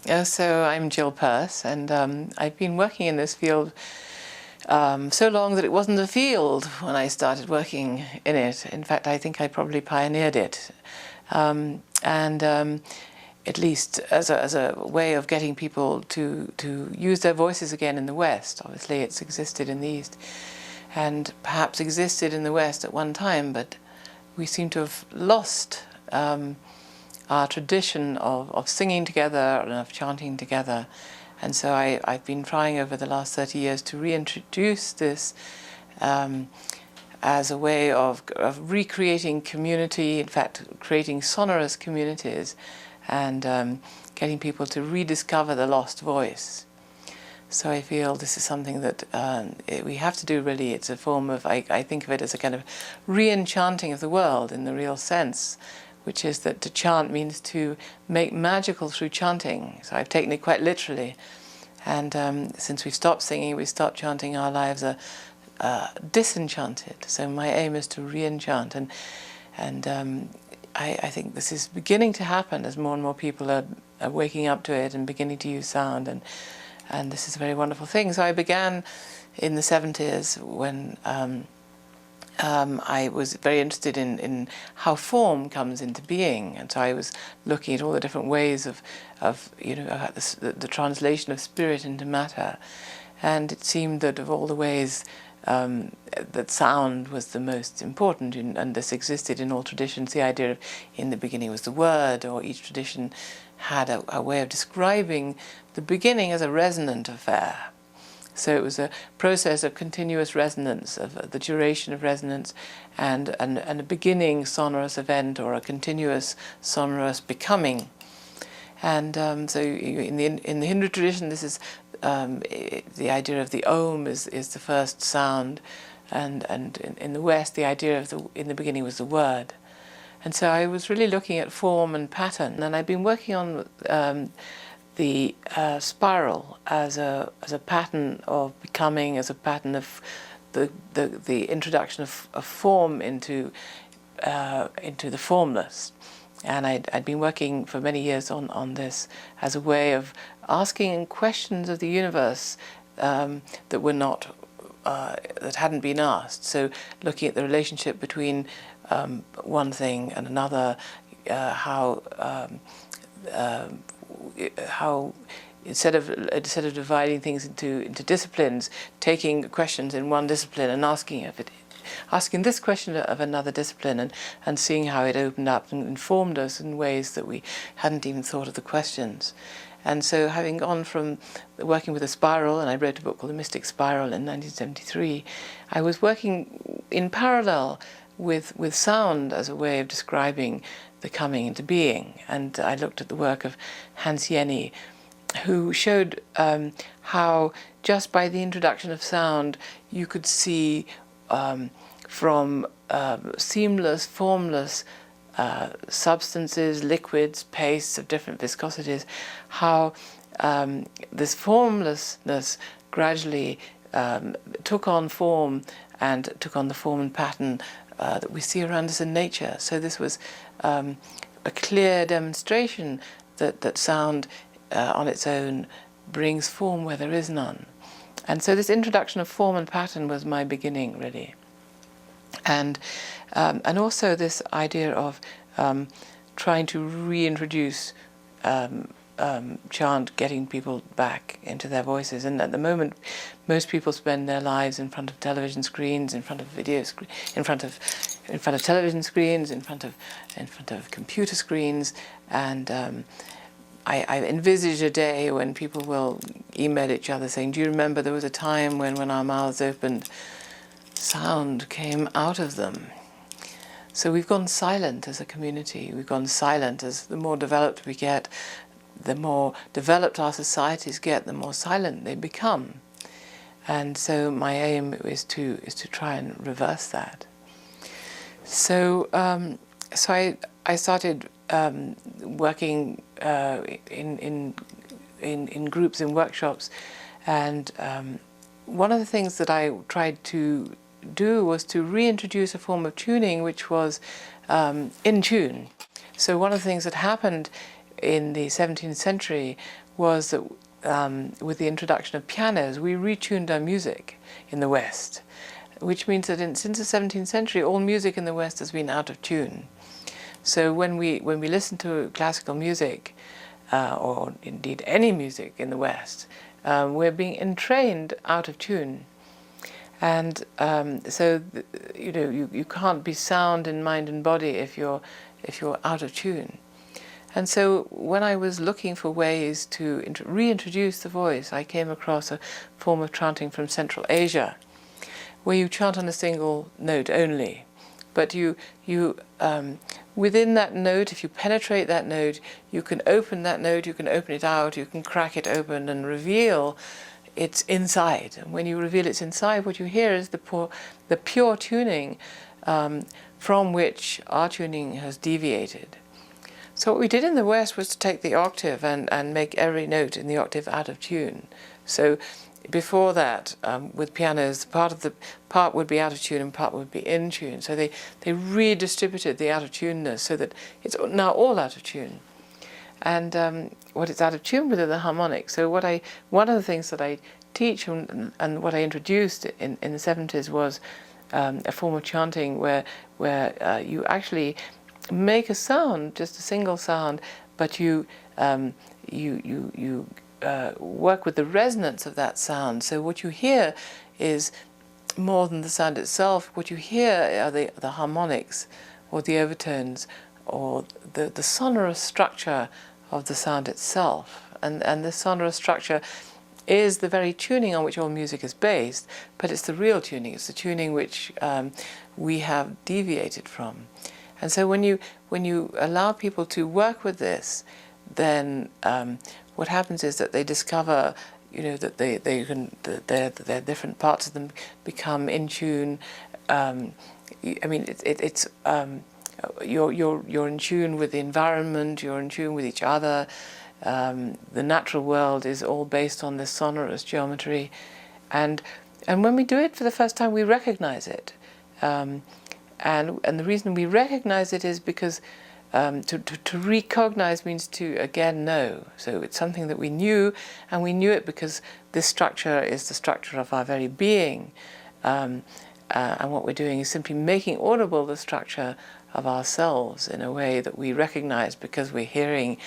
So I'm Jill Purce, and I've been working in this field so long that it wasn't a field when I started working in it. In fact, I think I probably pioneered it, at least as a way of getting people to use their voices again in the West. Obviously, it's existed in the East, and perhaps existed in the West at one time, but we seem to have lost our tradition of singing together and of chanting together. And so I've been trying over the last 30 years to reintroduce this as a way of recreating community, in fact, creating sonorous communities, and getting people to rediscover the lost voice. So I feel this is something that we have to do, really. It's a form of, I think of it as a kind of re-enchanting of the world in the real sense, which is that to chant means to make magical through chanting. So I've taken it quite literally. And since we've stopped singing, we've stopped chanting, our lives are disenchanted. So my aim is to re-enchant. And I think this is beginning to happen as more and more people are waking up to it and beginning to use sound. And this is a very wonderful thing. So I began in the 70s when I was very interested in how form comes into being, and so I was looking at all the different ways of the translation of spirit into matter, and it seemed that of all the ways that sound was the most important, and this existed in all traditions. The idea of in the beginning was the word, or each tradition had a way of describing the beginning as a resonant affair. So it was a process of continuous resonance, of the duration of resonance, and a beginning sonorous event, or a continuous sonorous becoming. And so in the Hindu tradition, this is the idea of the Om is the first sound, and in the West, the idea of in the beginning was the word. And so I was really looking at form and pattern, and I'd been working on the spiral as a pattern of becoming, as a pattern of the introduction of form into the formless. And I'd been working for many years on this as a way of asking questions of the universe that were not that hadn't been asked. So looking at the relationship between one thing and another, how instead of dividing things into disciplines, taking questions in one discipline and asking this question of another discipline, and seeing how it opened up and informed us in ways that we hadn't even thought of the questions. And so, having gone from working with a spiral, and I wrote a book called The Mystic Spiral in 1973, I was working in parallel with sound as a way of describing the coming into being. And I looked at the work of Hans Jenny, who showed how just by the introduction of sound you could see from seamless, formless substances, liquids, pastes of different viscosities, how this formlessness gradually took on form and took on the form and pattern that we see around us in nature. So this was a clear demonstration that sound on its own brings form where there is none. And so this introduction of form and pattern was my beginning, really. And also this idea of trying to reintroduce chant, getting people back into their voices. And at the moment, most people spend their lives in front of television screens, in front of video screens, in front of television screens, in front of computer screens, and I envisage a day when people will email each other saying, "Do you remember there was a time when our mouths opened, sound came out of them?" So we've gone silent as a community. We've gone silent as the more developed we get, the more developed our societies get, the more silent they become. And so my aim is to try and reverse that. So I started working in groups, in workshops, and one of the things that I tried to do was to reintroduce a form of tuning which was in tune. So one of the things that happened in the 17th century was that with the introduction of pianos, we retuned our music in the West, which means that since the 17th century, all music in the West has been out of tune. So when we listen to classical music, or indeed any music in the West, we're being entrained out of tune. And you can't be sound in mind and body if you're out of tune. And so when I was looking for ways to reintroduce the voice, I came across a form of chanting from Central Asia, where you chant on a single note only. But within that note, if you penetrate that note, you can open that note, you can open it out, you can crack it open and reveal its inside. And when you reveal its inside, what you hear is the pure tuning from which our tuning has deviated. So what we did in the West was to take the octave and make every note in the octave out of tune. So before that, with pianos, part would be out of tune and part would be in tune. So they redistributed the out of tuneness so that it's now all out of tune. And what it's out of tune with are the harmonics. So one of the things that I teach and what I introduced in the 70s was a form of chanting where you actually make a sound, just a single sound, but you work with the resonance of that sound. So what you hear is more than the sound itself. What you hear are the harmonics, or the overtones, or the sonorous structure of the sound itself. And the sonorous structure is the very tuning on which all music is based, but it's the real tuning. It's the tuning which we have deviated from. And so when you allow people to work with this, then what happens is that they discover, that their different parts of them become in tune. You're in tune with the environment. You're in tune with each other. The natural world is all based on this sonorous geometry, and when we do it for the first time, we recognize it. And the reason we recognize it is because to recognize means to again know. So it's something that we knew, and we knew it because this structure is the structure of our very being. And what we're doing is simply making audible the structure of ourselves in a way that we recognize, because we're hearing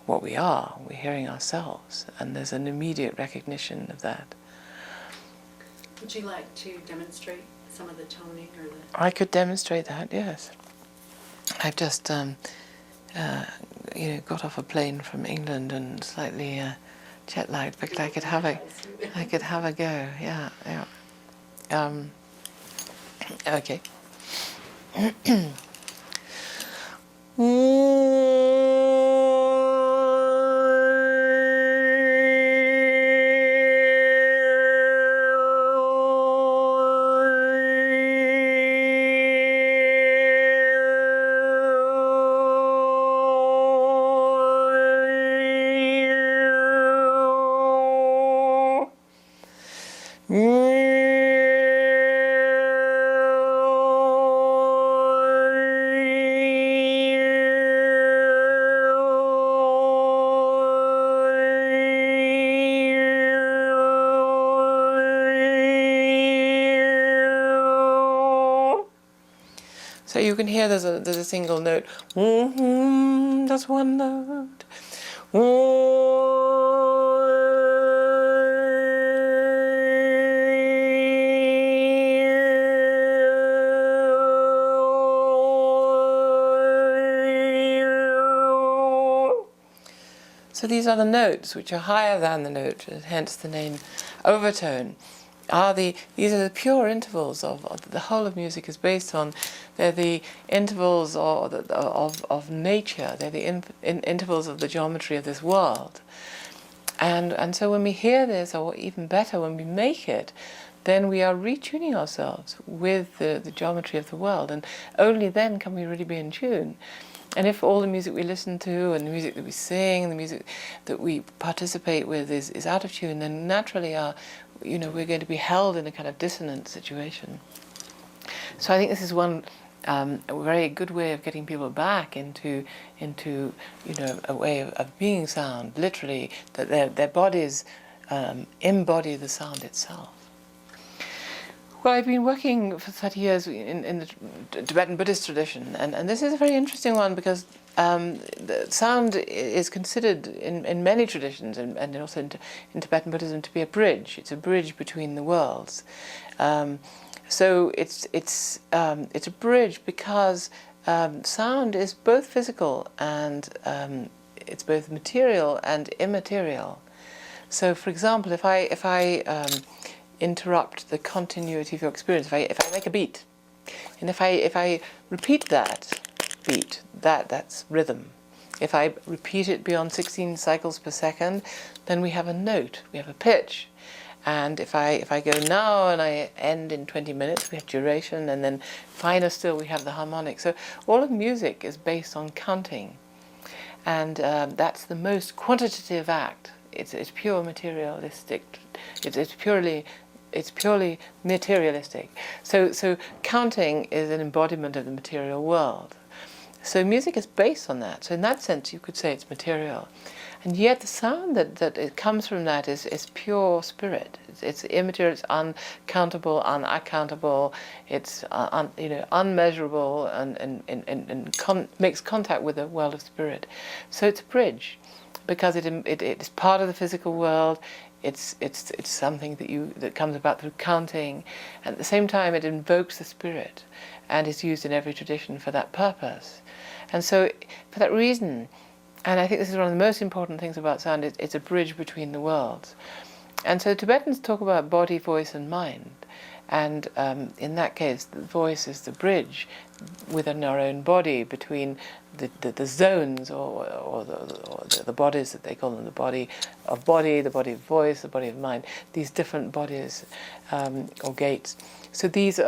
what we are, we're hearing ourselves, and there's an immediate recognition of that. Would you like to demonstrate some of the toning or the... I could demonstrate that, yes. I've just got off a plane from England and slightly jet lagged, but I could have a go. Yeah. Okay. So you can hear there's a single note. That's one note. So these are the notes which are higher than the note, hence the name overtone. These are the pure intervals of the whole of music is based on. They're the intervals of nature. They're the intervals of the geometry of this world. And so when we hear this, or even better, when we make it, then we are retuning ourselves with the geometry of the world, and only then can we really be in tune. And if all the music we listen to and the music that we sing and the music that we participate with is out of tune, then naturally we're going to be held in a kind of dissonant situation. So I think this is one a very good way of getting people back into a way of being sound, literally, that their bodies embody the sound itself. Well, I've been working for 30 years in the Tibetan Buddhist tradition, and this is a very interesting one because the sound is considered in many traditions and also in Tibetan Buddhism to be a bridge. It's a bridge between the worlds. So it's a bridge because sound is both physical and it's both material and immaterial. So, for example, if I interrupt the continuity of your experience, if I make a beat, and if I repeat that beat, that's rhythm. If I repeat it beyond 16 cycles per second, then we have a note, we have a pitch. And if I go now and I end in 20 minutes, we have duration, and then finer still we have the harmonic. So all of music is based on counting, and that's the most quantitative act. It's pure materialistic. It's purely materialistic. So counting is an embodiment of the material world. So music is based on that. So in that sense, you could say it's material. And yet the sound that it comes from that is pure spirit. It's immaterial, it's uncountable, unaccountable, it's unmeasurable, and makes contact with the world of spirit. So it's a bridge, because it's part of the physical world. It's something that comes about through counting. At the same time, it invokes the spirit, and is used in every tradition for that purpose. And so, for that reason, and I think this is one of the most important things about sound, it's a bridge between the worlds. And so Tibetans talk about body, voice, and mind. And in that case, the voice is the bridge within our own body between the zones or the bodies that they call them, the body, the body of voice, the body of mind, these different bodies or gates. So these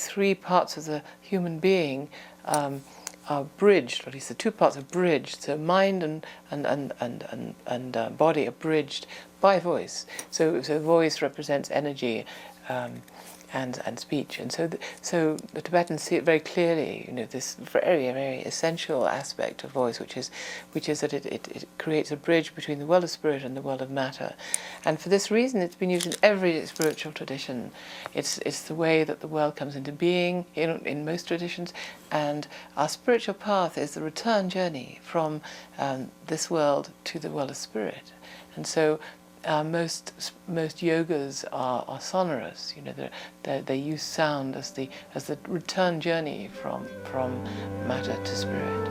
three parts of the human being are bridged, or at least the two parts are bridged. So mind and body are bridged by voice. So voice represents energy and speech, and so the Tibetans see it very clearly. This very, very essential aspect of voice, which is that it creates a bridge between the world of spirit and the world of matter. And for this reason, it's been used in every spiritual tradition. It's the way that the world comes into being in most traditions, and our spiritual path is the return journey from this world to the world of spirit. And so most yogas are sonorous. They use sound as the return journey from matter to spirit.